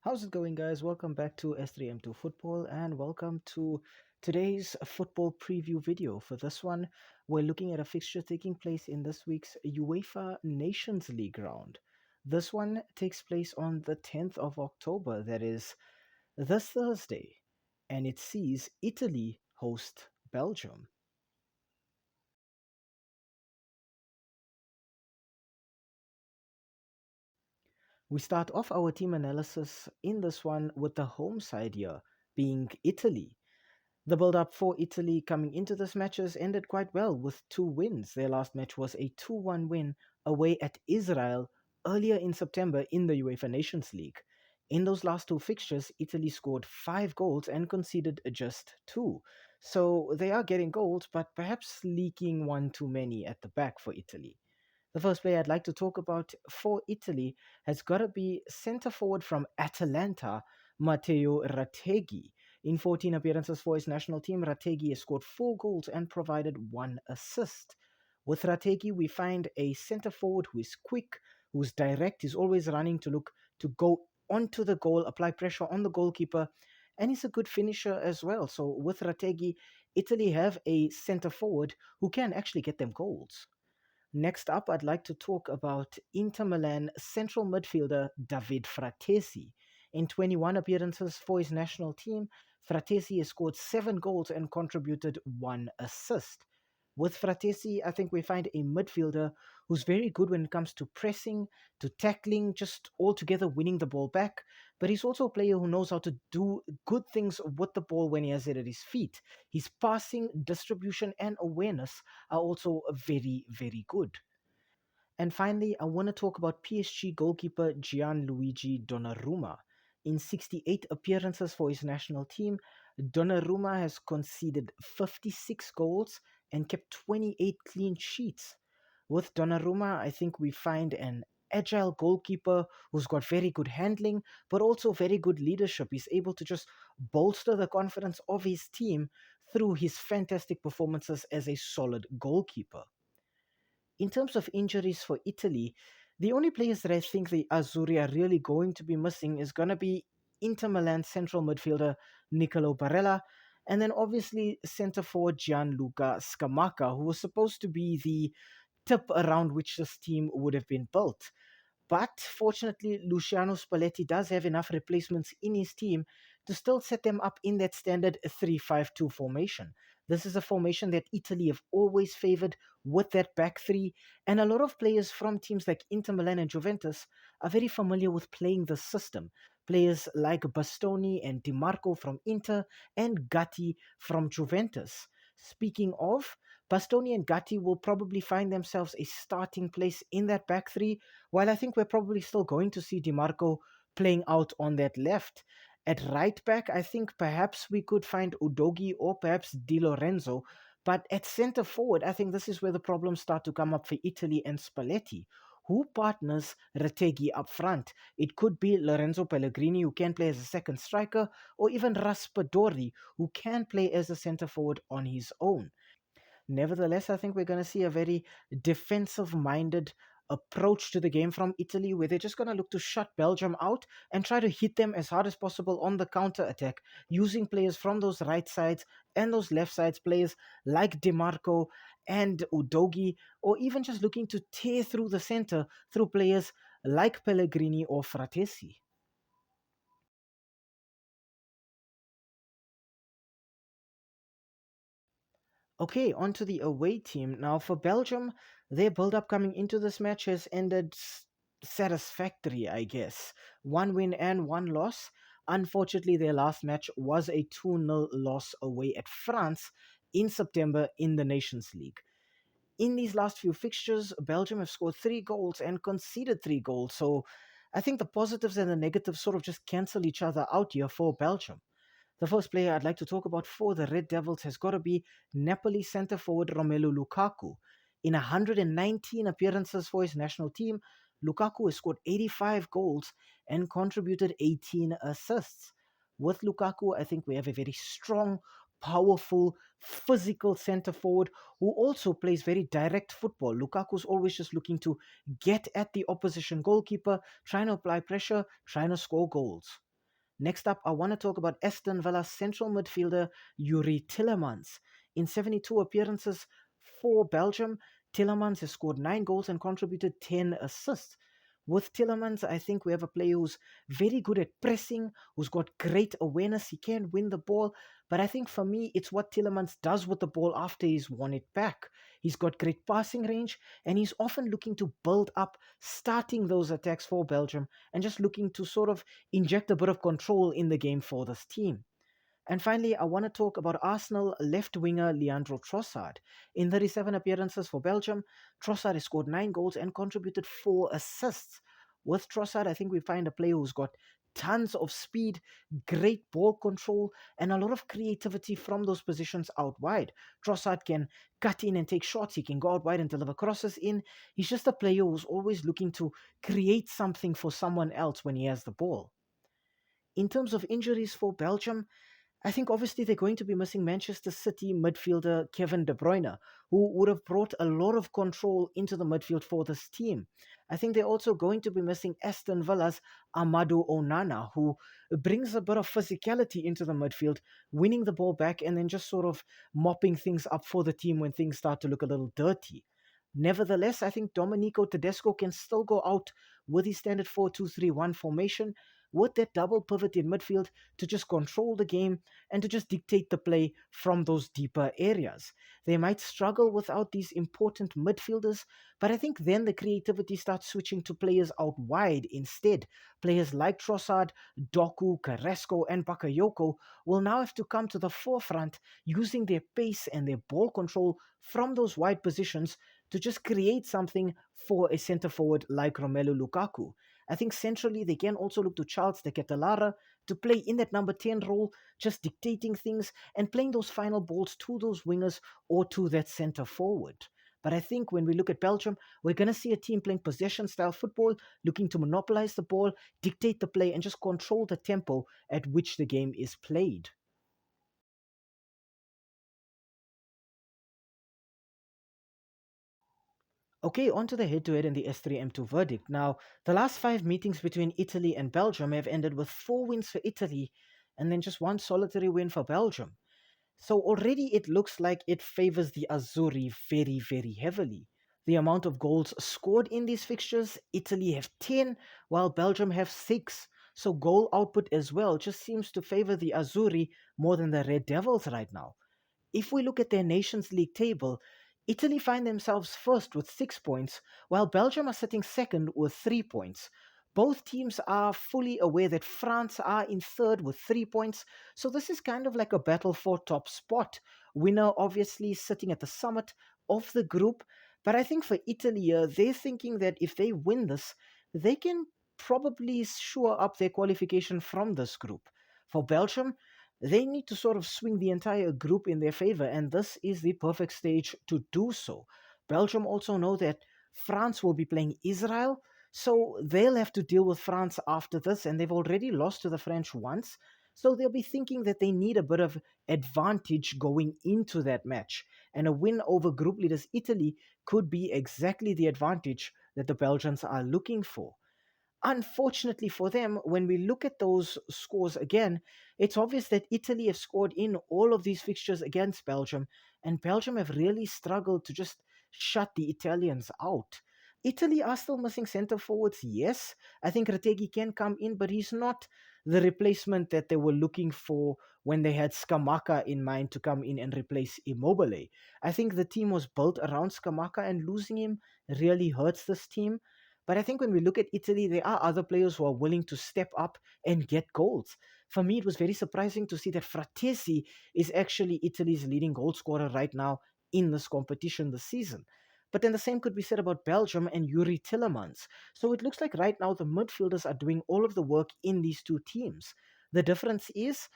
How's it going, guys? Welcome back to S3M2 Football and welcome to today's football preview video. For this one, we're looking at a fixture taking place in this week's UEFA Nations League round. This one takes place on the 10th of October, that is this Thursday, and it sees Italy host Belgium. We start off our team analysis in this one with the home side here being Italy. The build up for Italy coming into this match has ended quite well with two wins. Their last match was a 2-1 win away at Israel earlier in September in the UEFA Nations League. In those last two fixtures, Italy scored 5 goals and conceded just two. So they are getting goals, but perhaps leaking one too many at the back for Italy. The first player I'd like to talk about for Italy has got to be centre forward from Atalanta, Matteo Rategui. In 14 appearances for his national team, Rategui has scored 4 goals and provided 1 assist. With Rategui, we find a centre forward who is quick, who's direct, is always running to look to go onto the goal, apply pressure on the goalkeeper, and he's a good finisher as well. So with Rategui, Italy have a centre forward who can actually get them goals. Next up, I'd like to talk about Inter Milan central midfielder David Fratesi. In 21 appearances for his national team, Fratesi has scored 7 goals and contributed 1 assist. With Fratesi, I think we find a midfielder who's very good when it comes to pressing, to tackling, just altogether winning the ball back. But he's also a player who knows how to do good things with the ball when he has it at his feet. His passing, distribution, and awareness are also very, very good. And finally, I want to talk about PSG goalkeeper Gianluigi Donnarumma. In 68 appearances for his national team, Donnarumma has conceded 56 goals and kept 28 clean sheets. With Donnarumma, I think we find an agile goalkeeper who's got very good handling, but also very good leadership. He's able to just bolster the confidence of his team through his fantastic performances as a solid goalkeeper. In terms of injuries for Italy, the only players that I think the Azzurri are really going to be missing is going to be Inter Milan central midfielder Nicolo Barella, and then obviously centre forward Gianluca Scamacca, who was supposed to be the tip around which this team would have been built. But fortunately, Luciano Spalletti does have enough replacements in his team to still set them up in that standard 3-5-2 formation. This is a formation that Italy have always favored with that back three, and a lot of players from teams like Inter Milan and Juventus are very familiar with playing the system. Players like Bastoni and Di Marco from Inter and Gatti from Juventus. Speaking of, Bastoni and Gatti will probably find themselves a starting place in that back three, while I think we're probably still going to see DiMarco playing out on that left. At right back, I think perhaps we could find Udogi or perhaps Di Lorenzo. But at centre forward, I think this is where the problems start to come up for Italy and Spalletti. Who partners Retegui up front? It could be Lorenzo Pellegrini, who can play as a second striker, or even Raspadori, who can play as a centre forward on his own. Nevertheless, I think we're going to see a very defensive minded approach to the game from Italy, where they're just going to look to shut Belgium out and try to hit them as hard as possible on the counter attack, using players from those right sides and those left sides, players like DeMarco and Udogi, or even just looking to tear through the center through players like Pellegrini or Fratesi. Okay, on to the away team. Now, for Belgium, their build up coming into this match has ended satisfactory, I guess. 1 win and 1 loss. Unfortunately, their last match was a 2-0 loss away at France in September in the Nations League. In these last few fixtures, Belgium have scored 3 goals and conceded 3 goals. So I think the positives and the negatives sort of just cancel each other out here for Belgium. The first player I'd like to talk about for the Red Devils has got to be Napoli centre forward Romelu Lukaku. In 119 appearances for his national team, Lukaku has scored 85 goals and contributed 18 assists. With Lukaku, I think we have a very strong, powerful, physical centre forward who also plays very direct football. Lukaku's always just looking to get at the opposition goalkeeper, trying to apply pressure, trying to score goals. Next up, I want to talk about Aston Villa central midfielder Yuri Tillemans. In 72 appearances for Belgium, Tillemans has scored 9 goals and contributed 10 assists. With Tillemans, I think we have a player who's very good at pressing, who's got great awareness. He can win the ball, but I think for me, it's what Tillemans does with the ball after he's won it back. He's got great passing range, and he's often looking to build up, starting those attacks for Belgium, and just looking to sort of inject a bit of control in the game for this team. And finally, I want to talk about Arsenal left winger Leandro Trossard. In 37 appearances for Belgium, Trossard has scored 9 goals and contributed 4 assists. With Trossard, I think we find a player who's got tons of speed, great ball control, and a lot of creativity from those positions out wide. Trossard can cut in and take shots, he can go out wide and deliver crosses in. He's just a player who's always looking to create something for someone else when he has the ball. In terms of injuries for Belgium, I think obviously they're going to be missing Manchester City midfielder Kevin De Bruyne, who would have brought a lot of control into the midfield for this team. I think they're also going to be missing Aston Villa's Amadou Onana, who brings a bit of physicality into the midfield, winning the ball back and then just sort of mopping things up for the team when things start to look a little dirty. Nevertheless, I think Domenico Tedesco can still go out with his standard 4-2-3-1 formation with that double pivot in midfield to just control the game and to just dictate the play from those deeper areas. They might struggle without these important midfielders, but I think then the creativity starts switching to players out wide instead. Players like Trossard, Doku, Carrasco, and Bakayoko will now have to come to the forefront using their pace and their ball control from those wide positions to just create something for a centre forward like Romelu Lukaku. I think centrally they can also look to Charles de Ketelara to play in that number 10 role, just dictating things and playing those final balls to those wingers or to that centre forward. But I think when we look at Belgium, we're going to see a team playing possession style football, looking to monopolize the ball, dictate the play, and just control the tempo at which the game is played. Okay, on to the head to head in the S3M2 verdict. Now, the last 5 meetings between Italy and Belgium have ended with 4 wins for Italy and then just one solitary win for Belgium. So already it looks like it favors the Azzurri very, very heavily. The amount of goals scored in these fixtures, Italy have 10, while Belgium have 6. So goal output as well just seems to favor the Azzurri more than the Red Devils right now. If we look at their Nations League table, Italy find themselves first with 6 points, while Belgium are sitting second with 3 points. Both teams are fully aware that France are in third with 3 points, so this is kind of like a battle for top spot. Winner obviously sitting at the summit of the group, but I think for Italy, they're thinking that if they win this, they can probably shore up their qualification from this group. For Belgium, they need to sort of swing the entire group in their favor, and this is the perfect stage to do so. Belgium also know that France will be playing Israel, so they'll have to deal with France after this, and they've already lost to the French once. So they'll be thinking that they need a bit of advantage going into that match. And a win over group leaders Italy could be exactly the advantage that the Belgians are looking for. Unfortunately for them, when we look at those scores again, it's obvious that Italy have scored in all of these fixtures against Belgium, and Belgium have really struggled to just shut the Italians out. Italy are still missing centre forwards, yes. I think Retegui can come in, but he's not the replacement that they were looking for when they had Skamaka in mind to come in and replace Immobile. I think the team was built around Skamaka, and losing him really hurts this team. But I think when we look at Italy, there are other players who are willing to step up and get goals. For me, it was very surprising to see that Fratesi is actually Italy's leading goal scorer right now in this competition this season. But then the same could be said about Belgium and Yuri Tillemans. So it looks like right now the midfielders are doing all of the work in these two teams. The difference is,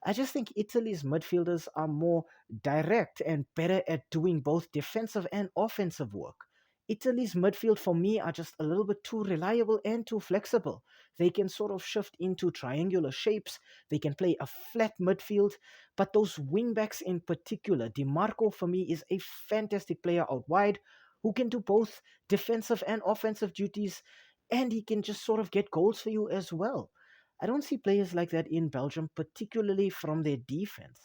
I just think Italy's midfielders are more direct and better at doing both defensive and offensive work. Italy's midfield for me are just a little bit too reliable and too flexible. They can sort of shift into triangular shapes, they can play a flat midfield, but those wingbacks in particular, DiMarco for me is a fantastic player out wide who can do both defensive and offensive duties, and he can just sort of get goals for you as well. I don't see players like that in Belgium, particularly from their defense.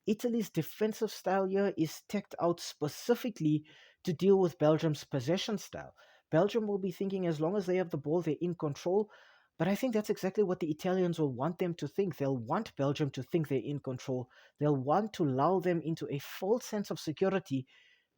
Italy's defensive style here is teched out specifically to deal with Belgium's possession style. Belgium will be thinking as long as they have the ball, they're in control. But I think that's exactly what the Italians will want them to think. They'll want Belgium to think they're in control. They'll want to lull them into a false sense of security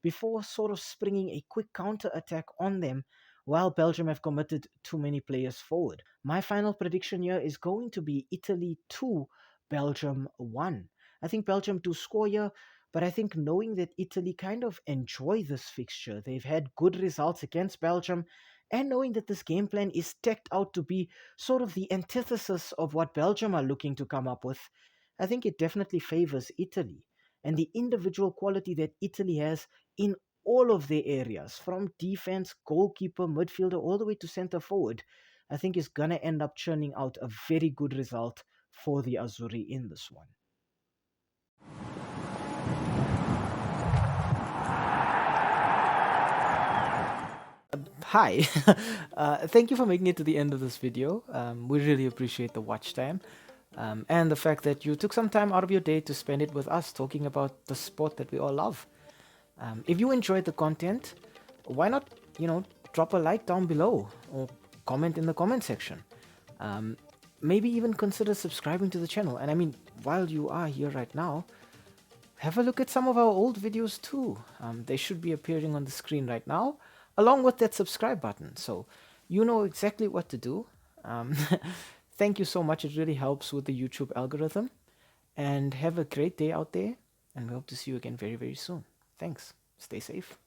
before sort of springing a quick counter attack on them while Belgium have committed too many players forward. My final prediction here is going to be Italy 2, Belgium 1. I think Belgium do score here, but I think knowing that Italy kind of enjoy this fixture, they've had good results against Belgium, and knowing that this game plan is teched out to be sort of the antithesis of what Belgium are looking to come up with, I think it definitely favors Italy. And the individual quality that Italy has in all of their areas, from defense, goalkeeper, midfielder, all the way to center forward, I think is going to end up churning out a very good result for the Azzurri in this one. Hi, thank you for making it to the end of this video. We really appreciate the watch time and the fact that you took some time out of your day to spend it with us talking about the sport that we all love. If you enjoyed the content, why not, drop a like down below or comment in the comment section. Maybe even consider subscribing to the channel. And I mean, while you are here right now, have a look at some of our old videos too. They should be appearing on the screen right now, along with that subscribe button. So you know exactly what to do. Thank you so much. It really helps with the YouTube algorithm. And have a great day out there. And we hope to see you again very, very soon. Thanks. Stay safe.